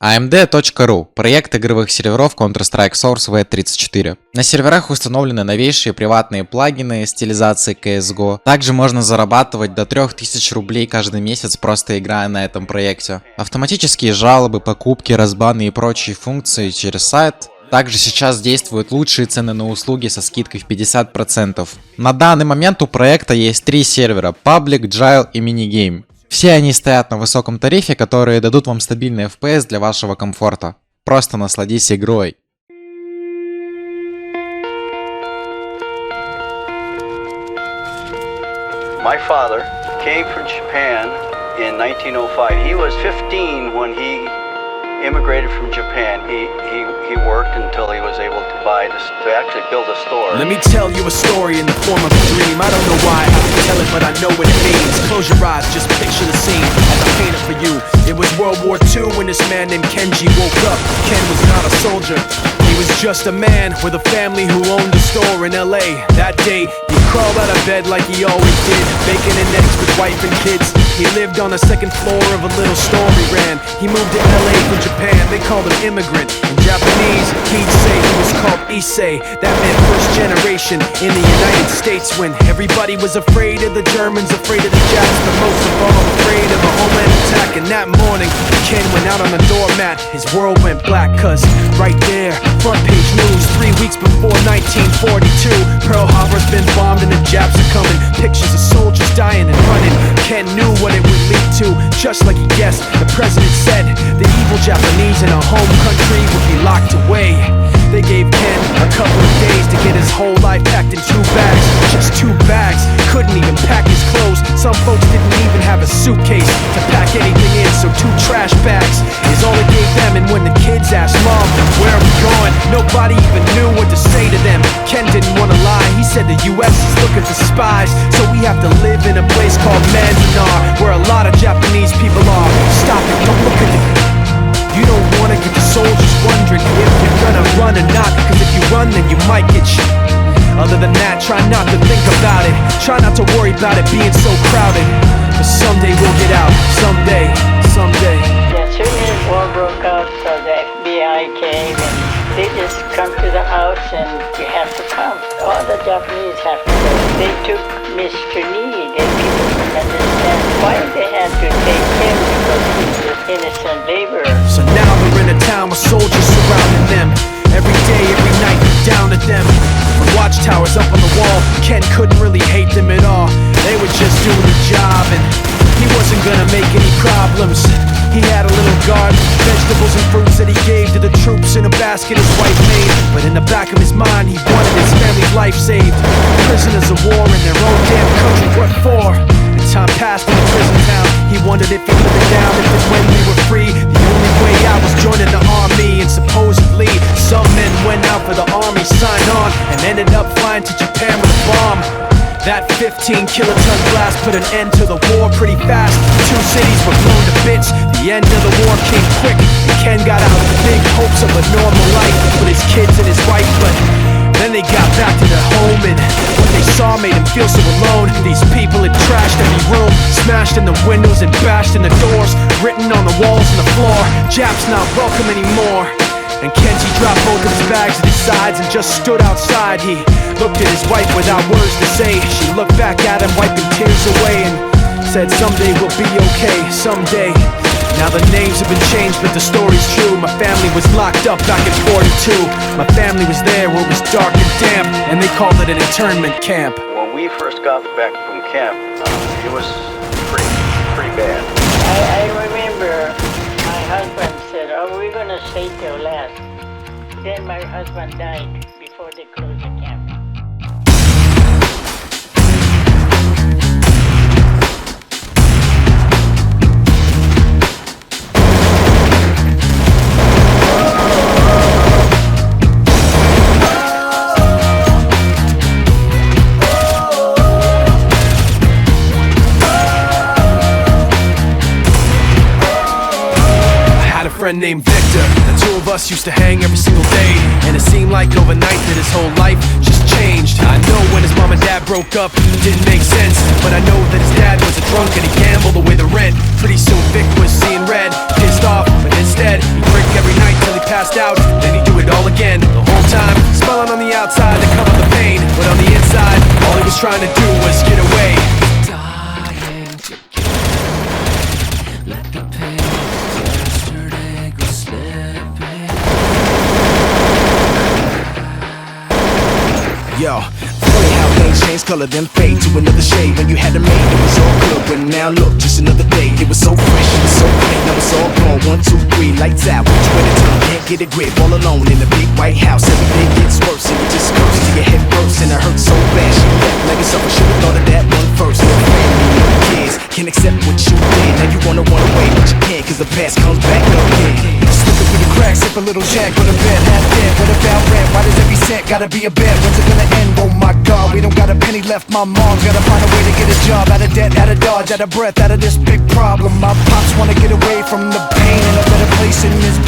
AMD.ru – проект игровых серверов Counter-Strike Source V34. На серверах установлены новейшие приватные плагины, стилизации CSGO. Также можно зарабатывать до 3000 рублей каждый месяц, просто играя на этом проекте. Автоматические жалобы, покупки, разбаны и прочие функции через сайт. Также сейчас действуют лучшие цены на услуги со скидкой в 50%. На данный момент у проекта есть 3 сервера – Public, Jail и Minigame. Все они стоят на высоком тарифе, которые дадут вам стабильный FPS для вашего комфорта. Просто насладись игрой. My father came from Japan in 1905. He was 15 when he immigrated from Japan. He worked until he was able to actually build a store. Let me tell you a story in the form of a dream. I don't know why I have to tell it, but I know what it means. Close your eyes, just picture the scene as I paint it for you. It was World War II when this man named Kenji woke up. Ken was not a soldier. He was just a man with a family who owned a store in LA. That day, he crawled out of bed like he always did, bacon and eggs with wife and kids. He lived on the second floor of a little store he ran. He moved to LA from Japan, they called him immigrant. In Japanese, he'd say he was called Issei. That meant first generation in the United States, when everybody was afraid of the Germans, afraid of the Japs, but most of all afraid of a homeland attack. And that morning, Ken went out on the doormat. His world went black, cause right there, front page news, 3 weeks before 1942, Pearl Harbor's been bombed and the Japs are coming. Pictures of soldiers dying and running. Ken knew what it would lead to, just like he guessed. The president said the evil Japanese in our home country would be locked away. They gave Ken a couple of days to get his whole life packed in 2 bags. Just 2 bags, couldn't even pack his clothes. Some folks didn't even have a suitcase to pack anything in, so 2 trash bags is all he gave them. And when the kids asked Mom, where are we going? Nobody even knew what to say to them. Ken didn't want to lie, he said the US is looking for spies, so we have to live in a place called Manzanar, where a lot of Japanese people are. Stop it, don't look at me. You don't wanna get the soldiers wondering if you're gonna run or not, cause if you run then you might get shot. Other than that, try not to think about it. Try not to worry about it being so crowded, cause someday we'll get out. Someday. Yeah, soon as war broke out, so the FBI came and they just come to the house and you have to come. All the Japanese have to go. They took Mr. Need and people didn't understand why they had to take him because he was an innocent laborer. So now they're in a town with soldiers surrounding them. Every day, every night, down at them. From watchtowers up on the wall, Ken couldn't really hate them at all. They were just doing the job and he wasn't gonna make any problems. He had a little garden, vegetables and fruits that he gave to the troops in a basket his wife made. But in the back of his mind, he wanted his family's life saved. Prisoners of war in their own damn country, what for? And time passed in the prison town. He wondered if he lived it down, if and when we were free. The only way out was joining the army. And supposedly, some men went out for the army, signed on, and ended up flying to Japan with a bomb. That 15-kiloton blast put an end to the war pretty fast. 2 cities were blown to bits. The end of the war came quick, and Ken got out with big hopes of a normal life with his kids and his wife. But then they got back to their home, and what they saw made him feel so alone. These people had trashed every room, smashed in the windows and bashed in the doors, written on the walls and the floor, Japs not welcome anymore. And Kenji dropped both of his bags at his sides and just stood outside. He looked at his wife without words to say. She looked back at him, wiping tears away, and said, someday we'll be okay, someday. Now the names have been changed, but the story's true. My family was locked up back in 42. My family was there where it was dark and damp, and they called it an internment camp. When we first got back from camp, it was pretty bad. I remember my husband said, oh, we're gonna stay till last. Then my husband died before they closed the camp. Friend named Victor, the 2 of us used to hang every single day, and it seemed like overnight that his whole life just changed. I know when his mom and dad broke up, it didn't make sense, but I know that his dad was a drunk and he gambled away the rent. Pretty soon Vic was seeing red, pissed off, but instead he passed out. Then he'd do it all again, the whole time. Smiling on the outside to cover the pain, but on the inside, all he was trying to do was get away. Dying to get, let the pain of yesterday go slipping. Yo, funny how things change color then fade to another shade. When you had it made, it was all good, but now look, just another day. It was so fresh, it was so clean, now it's all gone. 1, 2, 3, lights out, which way to turn? Can't get a grip, all alone in a big white house. Every day gets worse, and you just curse till your head bursts, and it hurts so bad. She left like it's up, I should've thought of that one first. No family, no kids, can't accept what you did. Now you wanna run away, but you can't, cause the past comes back again. Slipping through the cracks, sip a little jack, go to bed, half dead. What about rent? Why does every cent gotta be a bet? When's it gonna end? Oh my God, we don't got a penny left. My mom's gotta find a way to get a job. Out of debt, out of dodge, out of breath, out of this big problem. My pops wanna get away from the pain in a better place in his